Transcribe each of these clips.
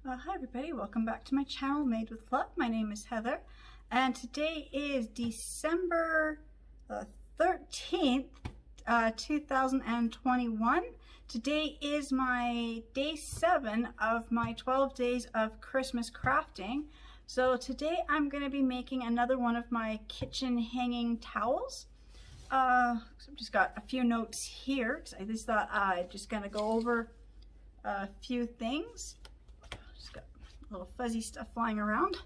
Hi everybody, welcome back to my channel Made with Love. My name is Heather and today is December 13th, 2021. Today is my day 7 of my 12 days of Christmas crafting. So today I'm going to be making another one of my kitchen hanging towels. So I've just got a few notes here because I just thought I'd just going to go over a few things. Just got little fuzzy stuff flying around.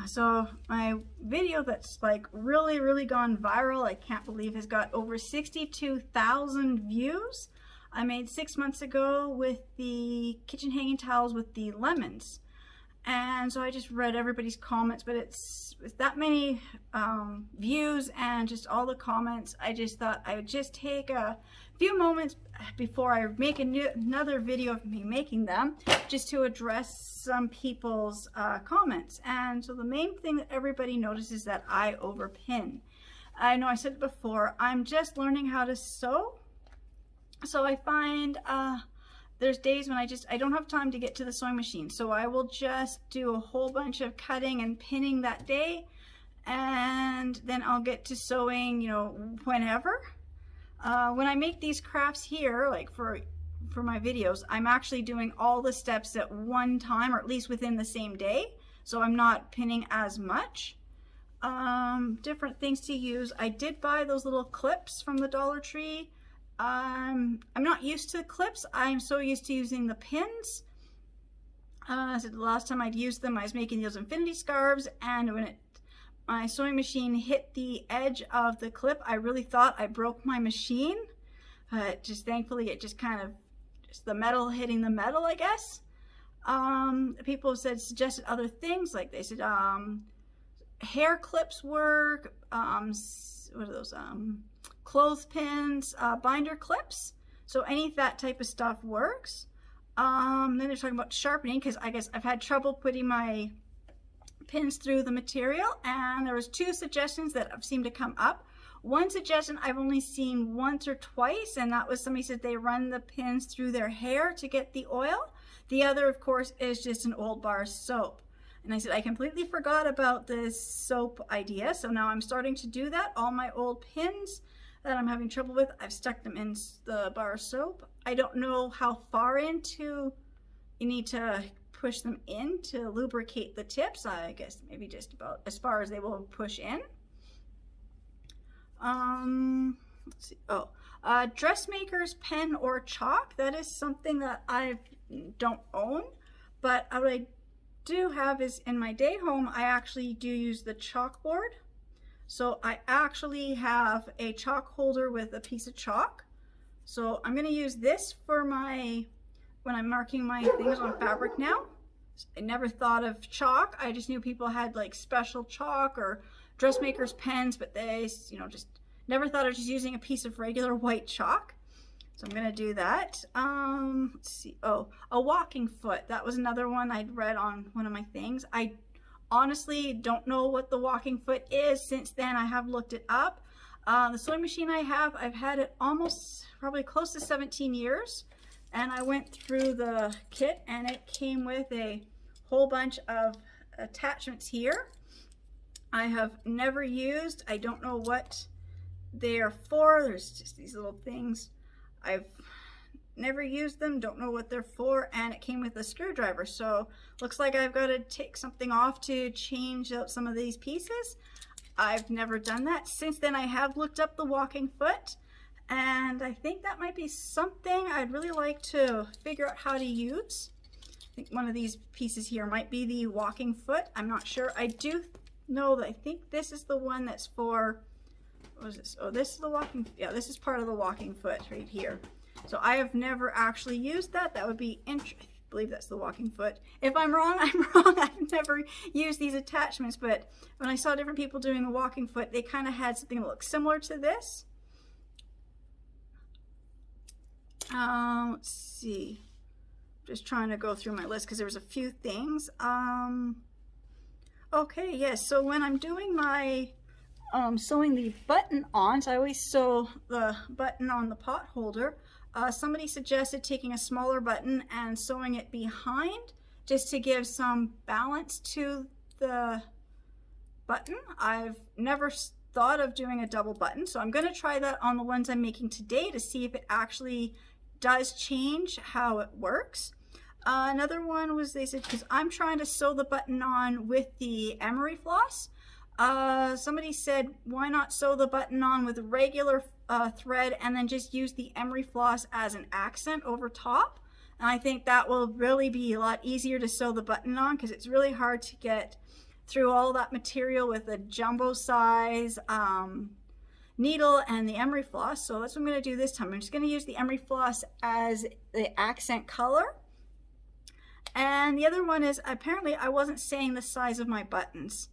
So my video that's like really gone viral, I can't believe, has got over 62,000 views. I made 6 months ago with the kitchen hanging towels with the lemons. And so I just read everybody's comments, but it's with that many views and just all the comments, I just thought I would just take a few moments before I make another video of me making them, just to address some people's comments. And so the main thing that everybody notices is that I overpin. I know I said it before, I'm just learning how to sew. So I find there's days when I don't have time to get to the sewing machine, so I will just do a whole bunch of cutting and pinning that day, and then I'll get to sewing, you know, whenever. When I make these crafts here, like for my videos, I'm actually doing all the steps at one time, or at least within the same day, so I'm not pinning as much. Different things to use. I did buy those little clips from the Dollar Tree. I'm not used to the clips. I'm so used to using the pins. So the last time I'd used them, I was making those infinity scarves, and when my sewing machine hit the edge of the clip, I really thought I broke my machine. Just thankfully, it just kind of, just the metal hitting the metal, I guess. People have suggested other things, like they said hair clips work. What are those? Clothespins, binder clips. So any of that type of stuff works. Then they're talking about sharpening, because I guess I've had trouble putting my pins through the material, and there was 2 suggestions that have seemed to come up. One suggestion I've only seen once or twice, and that was somebody said they run the pins through their hair to get the oil. The other, of course, is just an old bar of soap. And I said I completely forgot about this soap idea, so now I'm starting to do that. All my old pins that I'm having trouble with, I've stuck them in the bar of soap. I don't know how far into you need to push them in to lubricate the tips. I guess maybe just about as far as they will push in. Let's see. Oh, dressmaker's pen or chalk. That is something that I don't own, but what I do have is in my day home, I actually do use the chalkboard. So I actually have a chalk holder with a piece of chalk. So I'm going to use this for when I'm marking my things on fabric now. I never thought of chalk. I just knew people had like special chalk or dressmaker's pens, but they, you know, just never thought of just using a piece of regular white chalk. So I'm going to do that. Let's see. Oh, a walking foot. That was another one I'd read on one of my things. I honestly don't know what the walking foot is. Since then I have looked it up. The sewing machine I have, I've had it probably close to 17 years, and I went through the kit and it came with a whole bunch of attachments here. I have never used. I don't know what they're for. There's just these little things. I've never used them, don't know what they're for, and it came with a screwdriver, so looks like I've got to take something off to change out some of these pieces. I've never done that. Since then I have looked up the walking foot, and I think that might be something I'd really like to figure out how to use. I think one of these pieces here might be the walking foot. I'm not sure. I do know that I think this is the one that's for, what is this? Oh, this is the walking, yeah, this is part of the walking foot right here. So I have never actually used that. That would be interesting. I believe that's the walking foot. If I'm wrong, I'm wrong. I've never used these attachments, but when I saw different people doing the walking foot, they kind of had something that looked similar to this. Let's see. Just trying to go through my list because there was a few things. Okay, yes. So when I'm doing my sewing the button on, so I always sew the button on the pot holder. Somebody suggested taking a smaller button and sewing it behind just to give some balance to the button. I've never thought of doing a double button, so I'm going to try that on the ones I'm making today to see if it actually does change how it works. Another one was, they said, because I'm trying to sew the button on with the emery floss. Somebody said, why not sew the button on with regular thread and then just use the emery floss as an accent over top? And I think that will really be a lot easier to sew the button on, because it's really hard to get through all that material with a jumbo size needle and the emery floss. So that's what I'm going to do this time. I'm just going to use the emery floss as the accent color. And the other one is, apparently I wasn't saying the size of my buttons.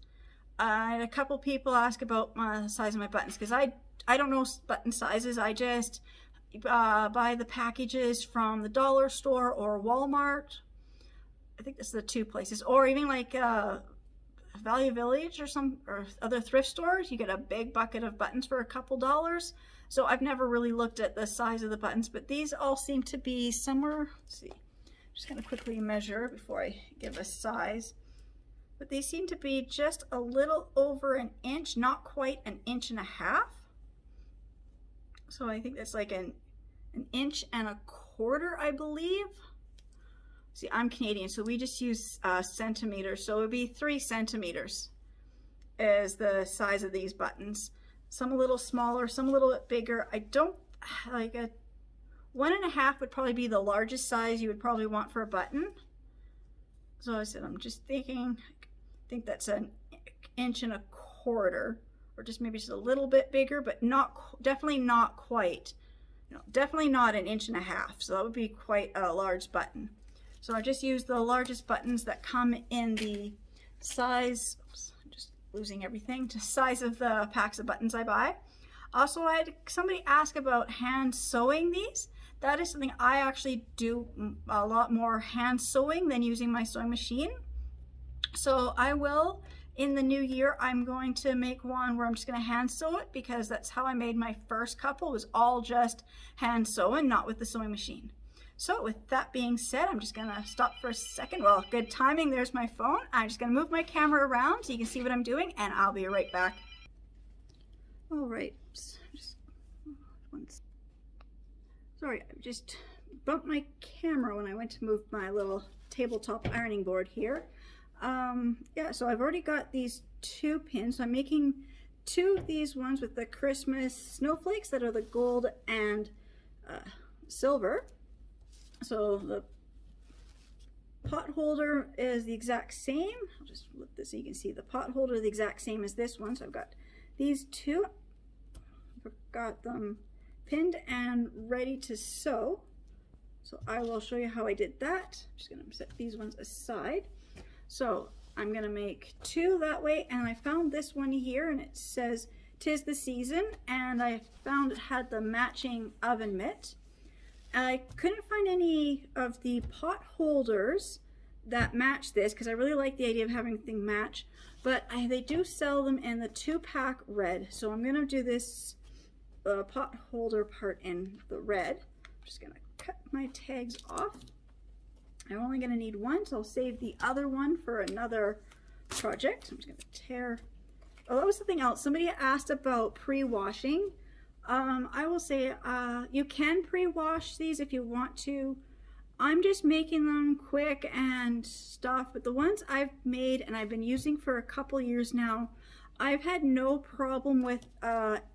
I had a couple people ask about the size of my buttons, because I don't know button sizes. I just buy the packages from the dollar store or Walmart. I think that's the two places, or even like Value Village or other thrift stores. You get a big bucket of buttons for a couple dollars. So I've never really looked at the size of the buttons, but these all seem to be somewhere. Let's see, I'm just going to quickly measure before I give a size. But they seem to be just a little over an inch, not quite an inch and a half. So I think that's like an inch and a quarter, I believe. See, I'm Canadian, so we just use centimeters. So it would be 3 centimeters is the size of these buttons. Some a little smaller, some a little bit bigger. I don't like a 1.5 would probably be the largest size you would probably want for a button. So I said, I'm just thinking, I think that's an inch and a quarter, or just maybe just a little bit bigger, but definitely not quite, definitely not an inch and a half. So that would be quite a large button. So I just used the largest buttons that come in the size, oops, I'm just losing everything, to size of the packs of buttons I buy. Also, I had somebody ask about hand sewing these. That is something I actually do a lot more hand sewing than using my sewing machine. So I will, in the new year, I'm going to make one where I'm just going to hand sew it, because that's how I made my first couple, was all just hand sewing, not with the sewing machine. So with that being said, I'm just going to stop for a second. Well, good timing. There's my phone. I'm just going to move my camera around so you can see what I'm doing, and I'll be right back. All right. Sorry, I just bumped my camera when I went to move my little tabletop ironing board here. Yeah, so I've already got these 2 pins. So I'm making 2 of these ones with the Christmas snowflakes that are the gold and silver. So the pot holder is the exact same. I'll just flip this so you can see the pot holder is the exact same as this one. So I've got these 2. I've got them pinned and ready to sew. So I will show you how I did that. I'm just going to set these ones aside. So I'm going to make 2 that way, and I found this one here, and it says "'Tis the Season," and I found it had the matching oven mitt. I couldn't find any of the pot holders that match this, because I really like the idea of having things match, but they do sell them in the 2-pack red. So I'm going to do this pot holder part in the red. I'm just going to cut my tags off. I'm only going to need 1, so I'll save the other one for another project. I'm just going to tear. Oh, that was something else. Somebody asked about pre-washing. I will say you can pre-wash these if you want to. I'm just making them quick and stuff, but the ones I've made and I've been using for a couple years now, I've had no problem with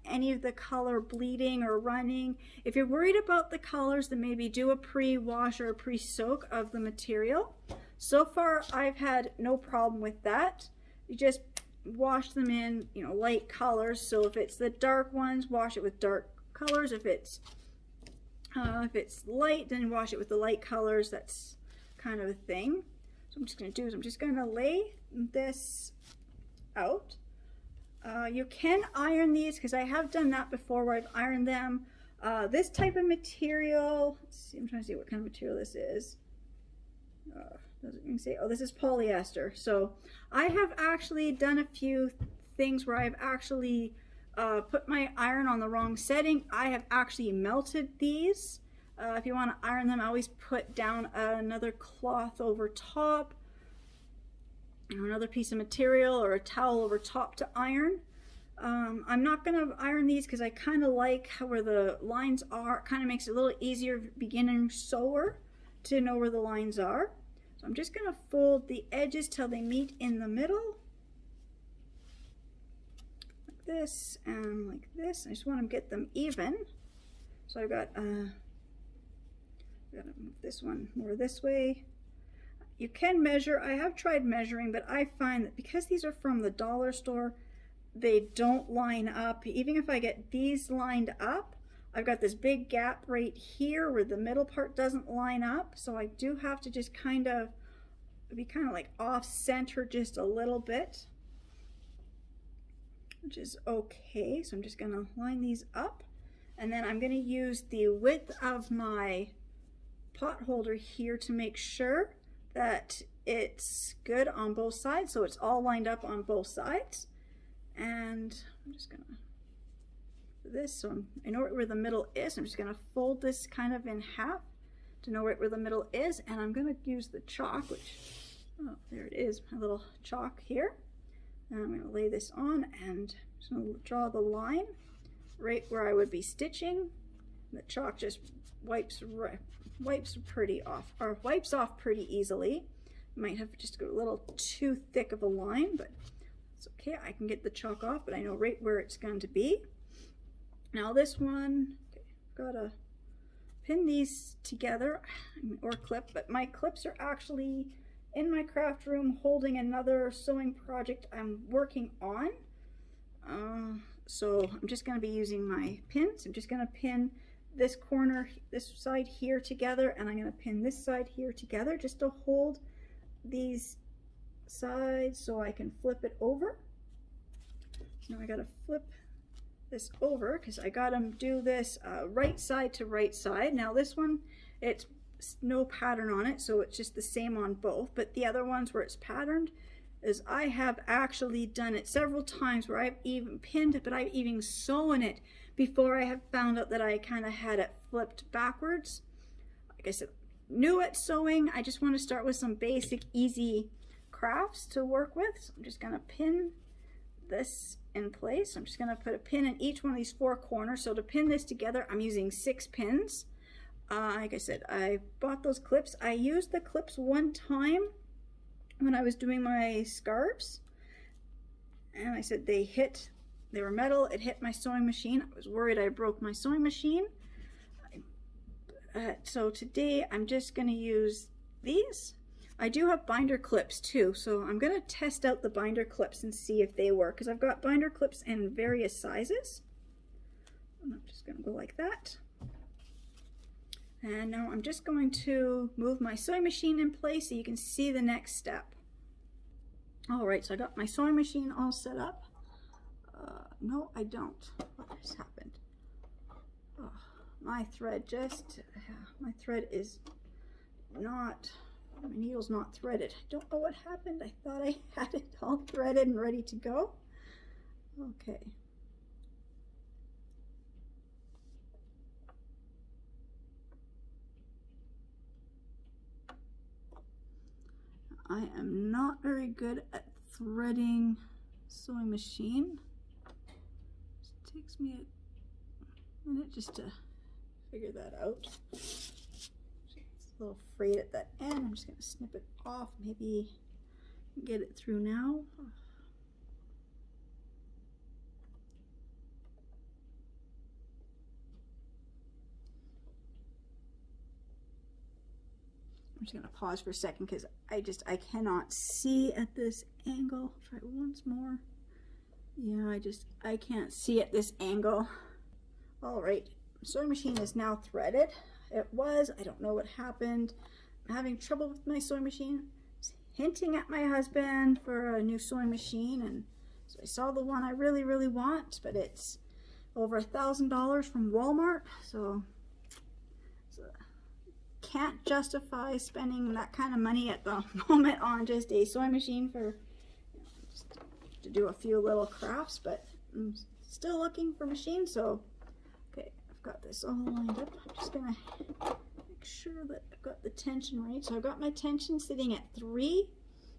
any of the color bleeding or running. If you're worried about the colors, then maybe do a pre-wash or a pre-soak of the material. So far, I've had no problem with that. You just wash them in, light colors. So if it's the dark ones, wash it with dark colors. If it's light, then wash it with the light colors. That's kind of a thing. So I'm just going to do is I'm just going to lay this out. You can iron these, because I have done that before where I've ironed them. This type of material, let's see, I'm trying to see what kind of material this is. Doesn't even say, oh, this is polyester. So I have actually done a few things where I've actually put my iron on the wrong setting. I have actually melted these If you want to iron them, I always put down another cloth over top, another piece of material or a towel over top to iron. I'm not going to iron these because I kind of like how where the lines are. It kind of makes it a little easier beginner sewer to know where the lines are. So I'm just going to fold the edges till they meet in the middle. Like this and like this. I just want to get them even. So I've got, gotta move this one more this way. You can measure. I have tried measuring, but I find that because these are from the dollar store, they don't line up. Even if I get these lined up, I've got this big gap right here where the middle part doesn't line up. So I do have to just kind of be kind of like off center just a little bit, which is okay. So I'm just gonna line these up, and then I'm gonna use the width of my pot holder here to make sure that it's good on both sides. So it's all lined up on both sides. And I'm just gonna do this so I know where the middle is. I'm just gonna fold this kind of in half to know right where the middle is, and I'm gonna use the chalk, which, oh, there it is, my little chalk here. And I'm gonna lay this on and just gonna draw the line right where I would be stitching. The chalk just wipes pretty off, or wipes off pretty easily. You might have just a little too thick of a line, but it's okay. I can get the chalk off, but I know right where it's going to be. Now this one, okay, I've got to pin these together or clip, but my clips are actually in my craft room holding another sewing project I'm working on. So I'm just going to be using my pins. I'm just going to pin this corner, this side here together, and I'm going to pin this side here together just to hold these sides so I can flip it over. Now I got to flip this over because I got to do this right side to right side. Now this one, it's no pattern on it, so it's just the same on both, but the other ones where it's patterned is I have actually done it several times where I've even pinned it, but I've even sewn it before I have found out that I kind of had it flipped backwards. Like I said, new at sewing, I just want to start with some basic easy crafts to work with. So I'm just going to pin this in place. I'm just going to put a pin in each one of these four corners. So to pin this together, I'm using 6 pins. Like I said, I bought those clips. I used the clips one time when I was doing my scarves, and I said they were metal, it hit my sewing machine. I was worried I broke my sewing machine. So today I'm just going to use these. I do have binder clips too, so I'm going to test out the binder clips and see if they work, because I've got binder clips in various sizes. And I'm just going to go like that. And now I'm just going to move my sewing machine in place so you can see the next step. Alright, so I got my sewing machine all set up. No, I don't. What just happened? Oh, my thread is not, my needle's not threaded. I don't know what happened. I thought I had it all threaded and ready to go. Okay. I am not very good at threading sewing machine. It takes me a minute just to figure that out. It's a little frayed at that end. I'm just going to snip it off, maybe get it through now. I'm just going to pause for a second because I cannot see at this angle. Try once more. Yeah, I can't see at this angle. All right, sewing machine is now threaded. It was, I don't know what happened. I'm having trouble with my sewing machine. I was hinting at my husband for a new sewing machine, and so I saw the one I really, really want, but it's over $1,000 from Walmart, so can't justify spending that kind of money at the moment on just a sewing machine for, just to do a few little crafts, but I'm still looking for machines. So okay, I've got this all lined up. I'm just gonna make sure that I've got the tension right. So I've got my tension sitting at 3.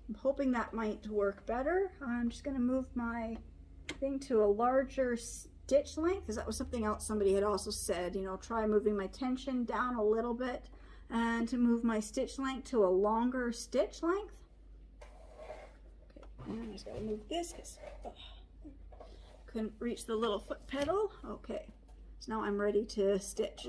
I'm hoping that might work better. I'm just gonna move my thing to a larger stitch length, because that was something else somebody had also said, you know, try moving my tension down a little bit and to move my stitch length to a longer stitch length. Okay, and I just gotta move this because couldn't reach the little foot pedal. Okay, so now I'm ready to stitch.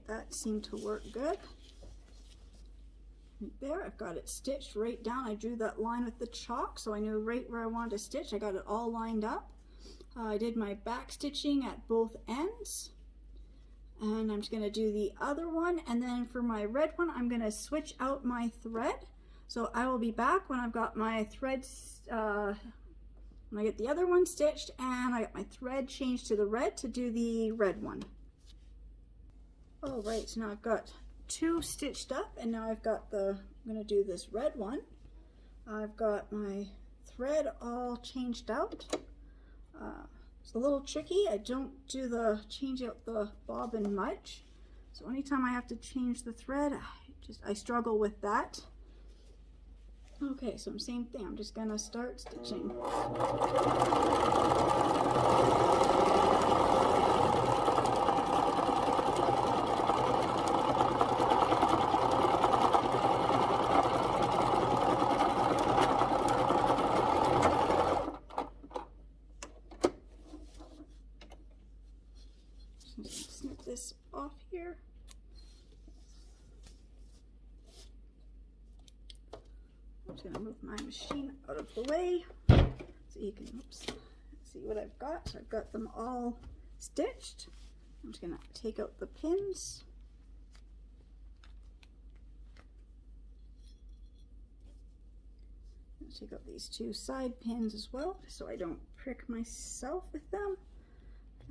That seemed to work good. There, I've got it stitched right down. I drew that line with the chalk, so I knew right where I wanted to stitch. I got it all lined up. I did my back stitching at both ends, and I'm just going to do the other one, and then for my red one I'm going to switch out my thread. So I will be back when I've got my threads, when I get the other one stitched and I got my thread changed to the red to do the red one. All right, so now I've got 2 stitched up, and now I've got I'm going to do this red one. I've got my thread all changed out. It's a little tricky. I don't do the change out the bobbin much, so anytime I have to change the thread, I struggle with that. Okay, so same thing. I'm just going to start stitching. Snip this off here. I'm just going to move my machine out of the way so you can see what I've got. So I've got them all stitched. I'm just going to take out the pins. I'll take out these 2 side pins as well, so I don't prick myself with them.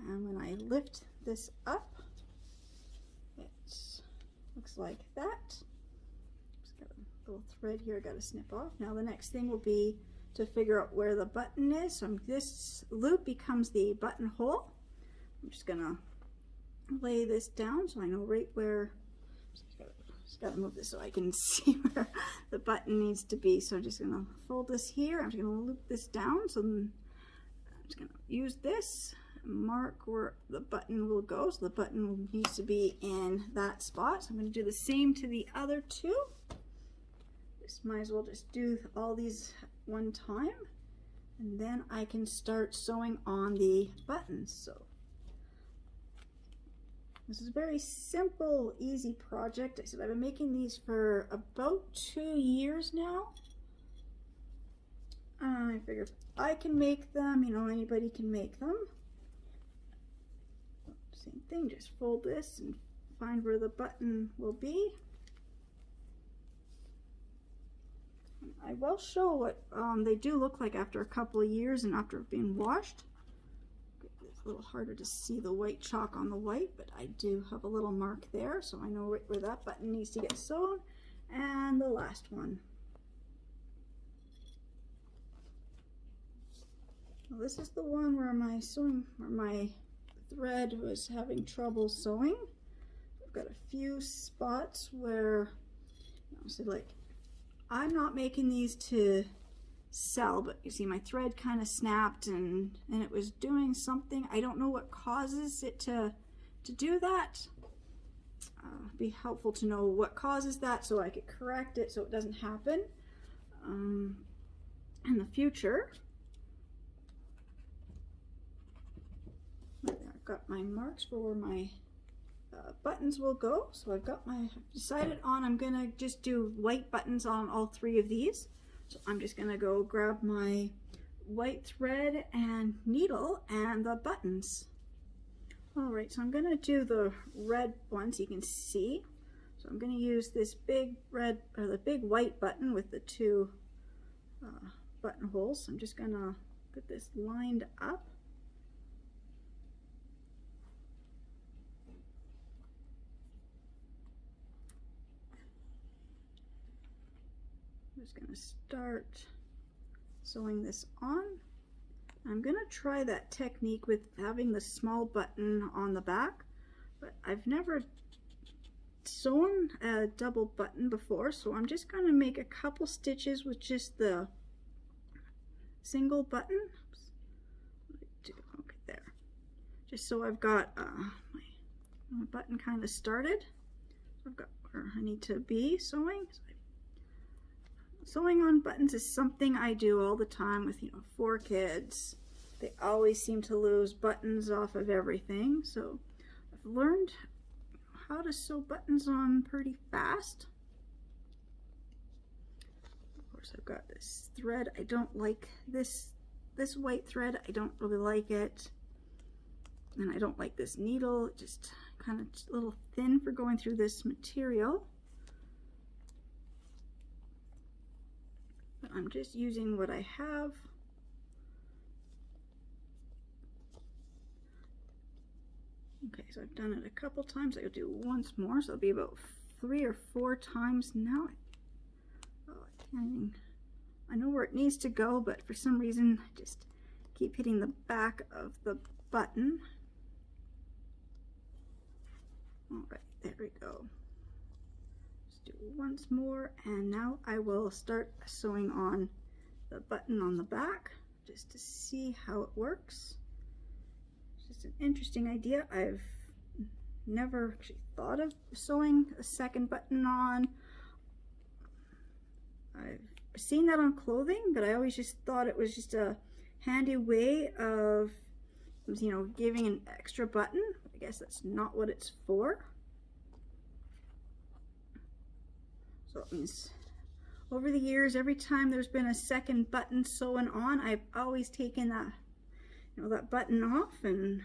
And when I lift this up, it looks like that. Just got a little thread here I got to snip off. Now the next thing will be to figure out where the button is. So this loop becomes the buttonhole. I'm just gonna lay this down so I know right where. Just gotta move this so I can see where the button needs to be. So I'm just gonna fold this here. I'm just gonna loop this down. So I'm just gonna use this, mark where the button will go. So the button needs to be in that spot. So I'm going to do the same to the other 2. Just might as well just do all these one time, and then I can start sewing on the buttons. So this is a very simple, easy project. I said I've been making these for about 2 years now. I figured if I can make them, you know, anybody can make them. Same thing, just fold this and find where the button will be. I will show what they do look like after a couple of years and after being washed. It's a little harder to see the white chalk on the white, but I do have a little mark there, so I know right where that button needs to get sewn. And the last one. Well, this is the one where my thread was having trouble sewing. I've got a few spots where, so like, I'm not making these to sell, but you see my thread kind of snapped and it was doing something. I don't know what causes it to do that. It'd be helpful to know what causes that so I could correct it so it doesn't happen in the future. I've got my marks for where my buttons will go. So I've decided on, I'm gonna just do white buttons on all 3 of these. So I'm just gonna go grab my white thread and needle and the buttons. All right, so I'm gonna do the red one so you can see. So I'm going to use this big red, or the big white button with the two buttonholes. I'm just going to get this lined up. I'm just going to start sewing this on. I'm going to try that technique with having the small button on the back, but I've never sewn a double button before, so I'm just going to make a couple stitches with just the single button. Okay, there. Just so I've got my button kind of started. I've got where I need to be sewing. Sewing on buttons is something I do all the time with 4 kids. They always seem to lose buttons off of everything, so I've learned how to sew buttons on pretty fast. Of course, I've got this thread. I don't like this white thread. I don't really like it, and I don't like this needle. It just kind of a little thin for going through this material. But I'm just using what I have. Okay, so I've done it a couple times. I'll do once more, so it'll be about 3 or 4 times now. Oh, I can't even, I know where it needs to go, but for some reason I just keep hitting the back of the button. All right, there we go. Just do once more, and now I will start sewing on the button on the back just to see how it works. It's an interesting idea. I've never actually thought of sewing a second button on. I've seen that on clothing, but I always just thought it was just a handy way of, giving an extra button. I guess that's not what it's for. So it means over the years, every time there's been a second button sewn on, I've always taken that that button off, and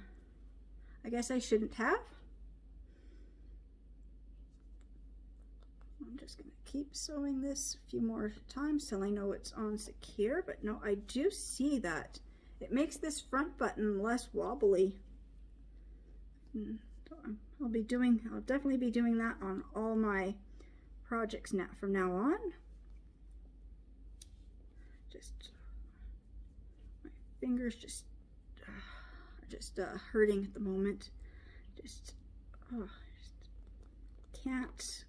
I guess I shouldn't have. I'm just going to keep sewing this a few more times till I know it's on secure, but no, I do see that it makes this front button less wobbly. So I'll definitely be doing that on all my projects now from now on. Just my fingers just hurting at the moment. Just can't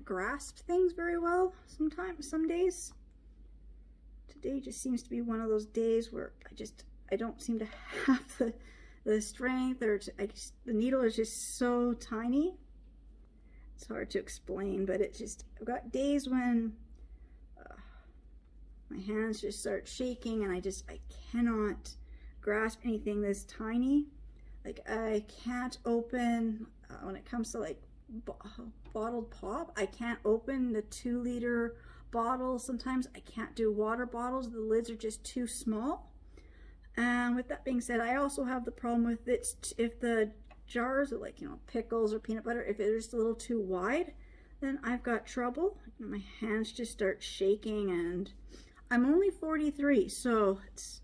grasp things very well sometimes, some days. Today just seems to be one of those days where I don't seem to have the strength, or the needle is just so tiny. It's hard to explain, but I've got days when my hands just start shaking, and I cannot grasp anything this tiny. Like, I can't open when it comes to like bottled pop, I can't open the 2-liter bottles. Sometimes I can't do water bottles, the lids are just too small. And with that being said, I also have the problem with it, if the jars are like pickles or peanut butter, if it's just a little too wide, then I've got trouble. My hands just start shaking, and I'm only 43, so it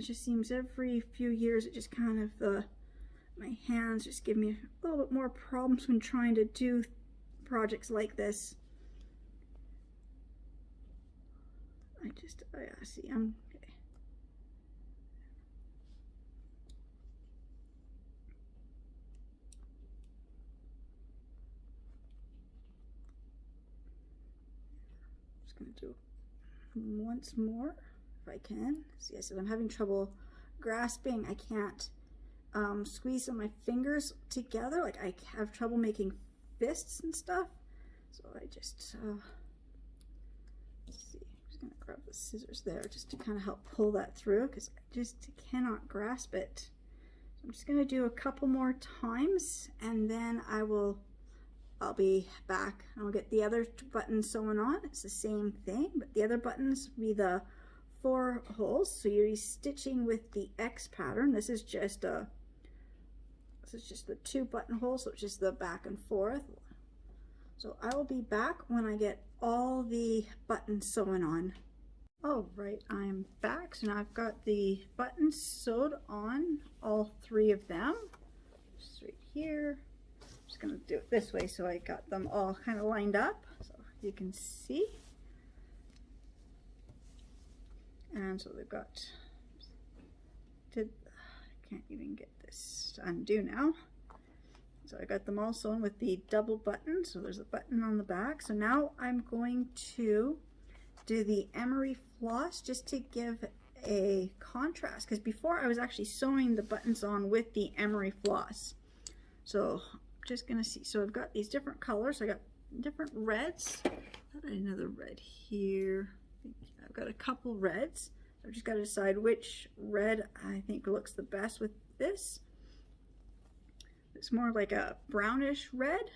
just seems every few years it just kind of my hands just give me a little bit more problems when trying to do projects like this. See, I'm okay. Just gonna do once more if I can. See, I said I'm having trouble grasping. I can't squeeze some of my fingers together. Like, I have trouble making fists and stuff. So I just let's see. I'm just gonna grab the scissors there just to kind of help pull that through, because I just cannot grasp it. So I'm just gonna do a couple more times, and then I'll be back. I'll get the other buttons sewn on. It's the same thing, but the other buttons will be the 4 holes. So you're stitching with the X pattern. This is just a So it's just the 2 buttonholes, so it's just the back and forth. So I will be back when I get all the buttons sewn on. All right, I'm back. So now I've got the buttons sewed on, all 3 of them. Just right here. I'm just gonna do it this way so I got them all kind of lined up so you can see. And so they've got, I can't even get this to undo now. So I got them all sewn with the double button. So there's a button on the back. So now I'm going to do the emery floss just to give a contrast, because before I was actually sewing the buttons on with the emery floss. So I'm just gonna see. So I've got these different colors. I got different reds. Another red here. I've got a couple reds. I've just got to decide which red I think looks the best with this. It's more like a brownish red.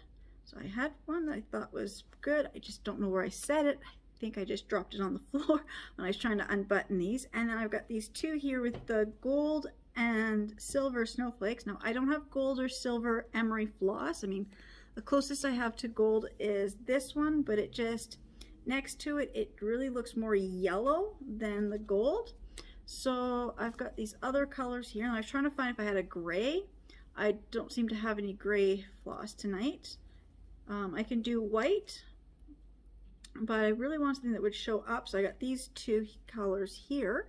So I had one that I thought was good. I just don't know where I set it. I think I just dropped it on the floor when I was trying to unbutton these. And then I've got these 2 here with the gold and silver snowflakes. Now I don't have gold or silver emery floss. I mean, the closest I have to gold is this one, but it just, next to it, it really looks more yellow than the gold. So I've got these other colors here, and I was trying to find if I had a gray. I don't seem to have any gray floss tonight. I can do white, but I really want something that would show up. So I got these 2 colors here.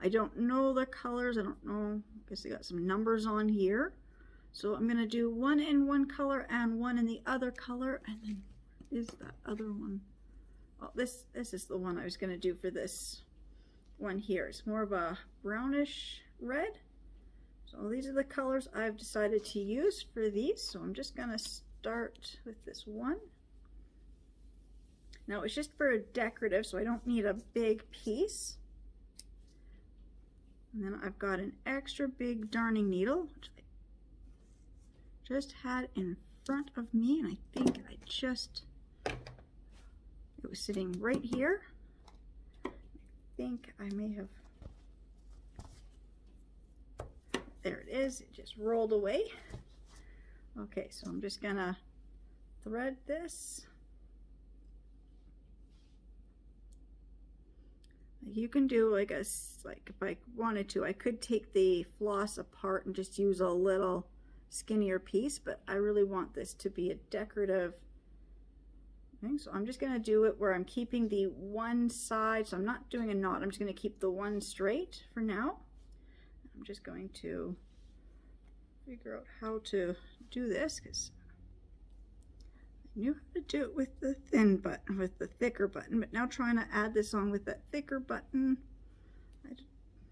I don't know the colors. I don't know. I guess they got some numbers on here. So I'm going to do one in one color and one in the other color. And then is that other one? Oh, this is the one I was going to do for this one here. It's more of a brownish red. So these are the colors I've decided to use for these. So I'm just going to start with this one. Now it's just for a decorative, so I don't need a big piece. And then I've got an extra big darning needle, which I just had in front of me, and I think it was sitting right here. I think I may have, there it is, it just rolled away. Okay, so I'm just gonna thread this. You can do like if I wanted to, I could take the floss apart and just use a little skinnier piece, but I really want this to be a decorative thing. So I'm just going to do it where I'm keeping the one side. So I'm not doing a knot. I'm just going to keep the one straight for now. I'm just going to figure out how to do this, because I knew how to do it with the thin button, with the thicker button, but now trying to add this on with that thicker button, I'm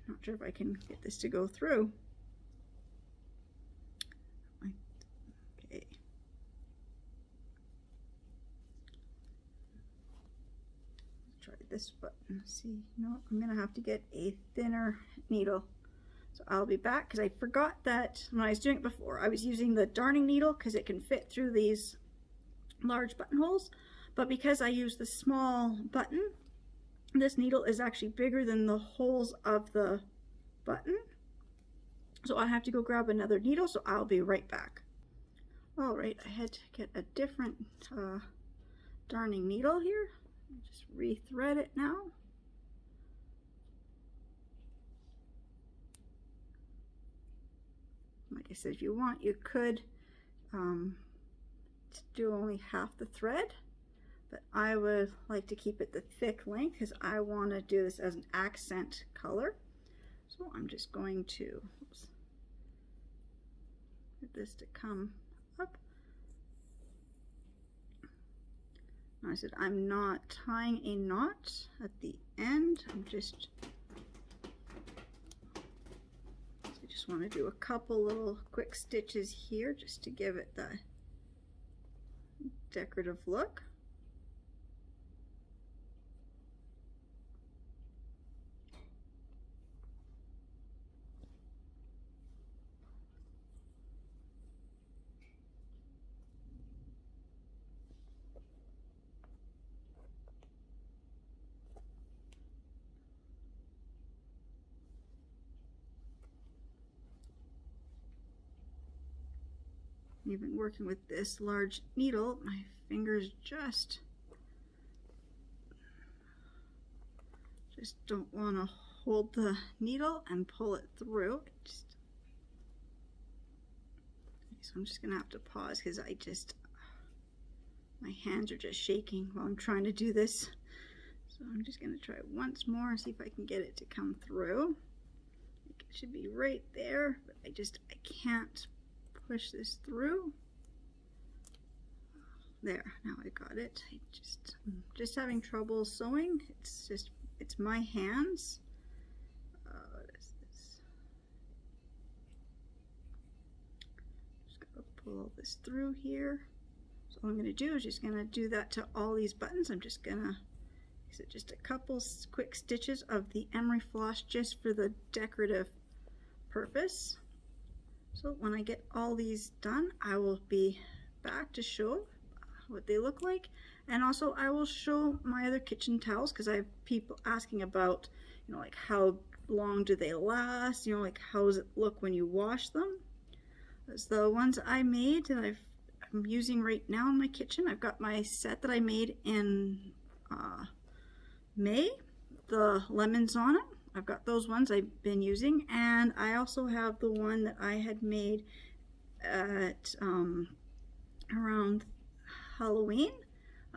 not sure if I can get this to go through. Okay. Let's try this button. See, no, I'm gonna have to get a thinner needle. So I'll be back, because I forgot that when I was doing it before, I was using the darning needle because it can fit through these large buttonholes, but because I use the small button, this needle is actually bigger than the holes of the button. So I have to go grab another needle, so I'll be right back. All right, I had to get a different darning needle here. Just rethread it now. Like I said, if you want, you could do only half the thread, but I would like to keep it the thick length because I want to do this as an accent color. So I'm just going to get this to come up. And I said I'm not tying a knot at the end. I'm just want to do a couple little quick stitches here just to give it the decorative look. Even working with this large needle, my fingers just don't want to hold the needle and pull it through. So I'm just gonna have to pause because my hands are just shaking while I'm trying to do this. So I'm just gonna try once more and see if I can get it to come through. It should be right there, but I can't push this through. There, now I got it. I'm just having trouble sewing. It's my hands. What is this? Just gotta pull all this through here. So all I'm gonna do is just gonna do that to all these buttons. I'm just gonna use just a couple quick stitches of the emery floss just for the decorative purpose. So when I get all these done, I will be back to show what they look like, and also I will show my other kitchen towels because I have people asking about, you know, like how long do they last, you know, like how does it look when you wash them. As the ones I made that I'm using right now in my kitchen, I've got my set that I made in May, the lemons on it. I've got those ones I've been using, and I also have the one that I had made at around Halloween.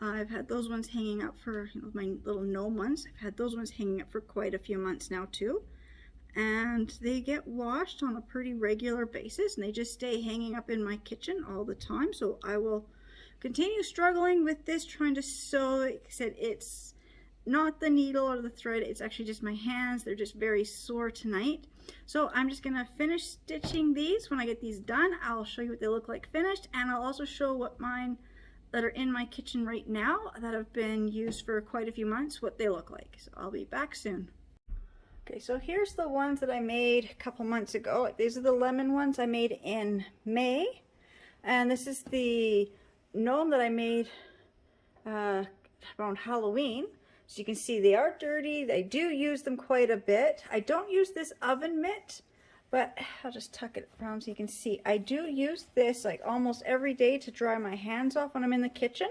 I've had those ones hanging up for, you know, my little gnome ones. I've had those ones hanging up for quite a few months now too, and they get washed on a pretty regular basis, and they just stay hanging up in my kitchen all the time. So I will continue struggling with this, trying to sew. Like I said, it's not the needle or the thread, it's actually just my hands. They're just very sore tonight. So I'm just gonna finish stitching these. When I get these done, I'll show you what they look like finished, and I'll also show what mine that are in my kitchen right now that have been used for quite a few months, what they look like. So I'll be back soon. Okay, so here's the ones that I made a couple months ago. These are the lemon ones I made in May, and this is the gnome that I made around Halloween. So you can see they are dirty. I do use them quite a bit. I don't use this oven mitt, but I'll just tuck it around so you can see. I do use this like almost every day to dry my hands off when I'm in the kitchen.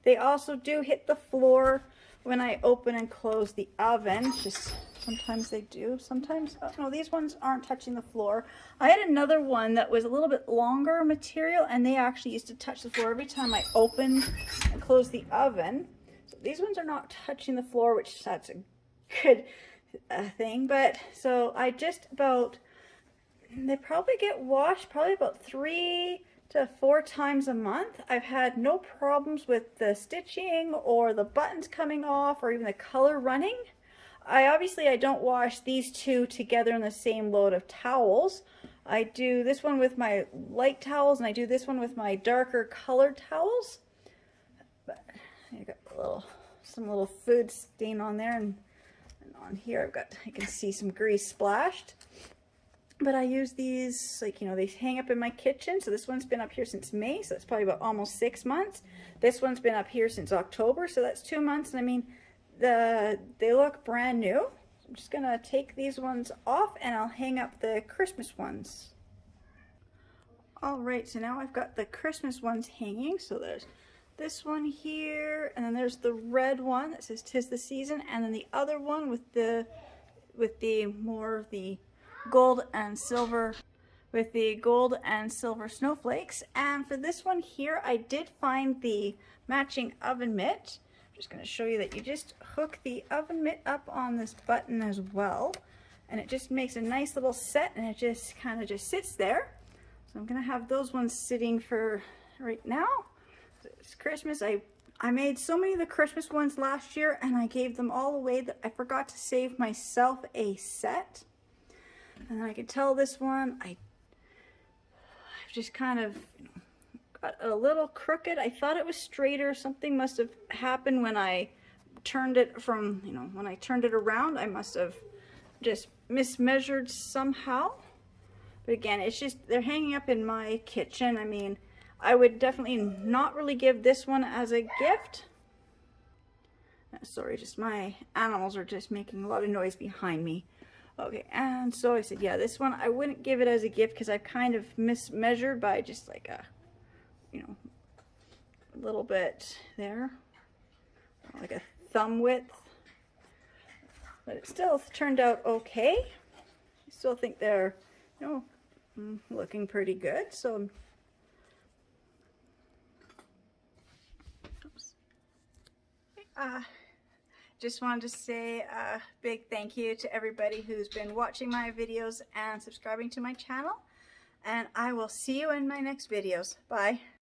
They also do hit the floor when I open and close the oven. Just sometimes they do, sometimes, no, these ones aren't touching the floor. I had another one that was a little bit longer material, and they actually used to touch the floor every time I opened and closed the oven. So these ones are not touching the floor, which that's a good thing. But so I just about, they probably get washed probably about 3 to 4 times a month. I've had no problems with the stitching or the buttons coming off or even the color running. I don't wash these two together in the same load of towels. I do this one with my light towels, and I do this one with my darker colored towels. But I got some little food stain on there, and on here I can see some grease splashed. But I use these, like, you know, they hang up in my kitchen. So this one's been up here since May, so that's probably about almost 6 months. This one's been up here since October, so that's 2 months. And I mean, they look brand new. I'm just gonna take these ones off, and I'll hang up the Christmas ones. All right, so now I've got the Christmas ones hanging. So there's this one here, and then there's the red one that says "'Tis the Season," and then the other one with the gold and silver, with the gold and silver snowflakes. And for this one here, I did find the matching oven mitt. I'm just going to show you that you just hook the oven mitt up on this button as well, and it just makes a nice little set, and it just kind of just sits there. So I'm going to have those ones sitting for right now. It's Christmas. I made so many of the Christmas ones last year, and I gave them all away that I forgot to save myself a set. And I can tell this one, I've just kind of, you know, got a little crooked. I thought it was straighter. Something must have happened when I turned it from, you know, when I turned it around. I must have just mismeasured somehow. But again, it's just, they're hanging up in my kitchen. I mean, I would definitely not really give this one as a gift. Sorry, just my animals are just making a lot of noise behind me. Okay, and so I said, yeah, this one I wouldn't give it as a gift because I've kind of mismeasured by just like you know, a little bit there, like a thumb width, but it still turned out okay. I still think they're, you know, looking pretty good. So just wanted to say a big thank you to everybody who's been watching my videos and subscribing to my channel. And I will see you in my next videos. Bye.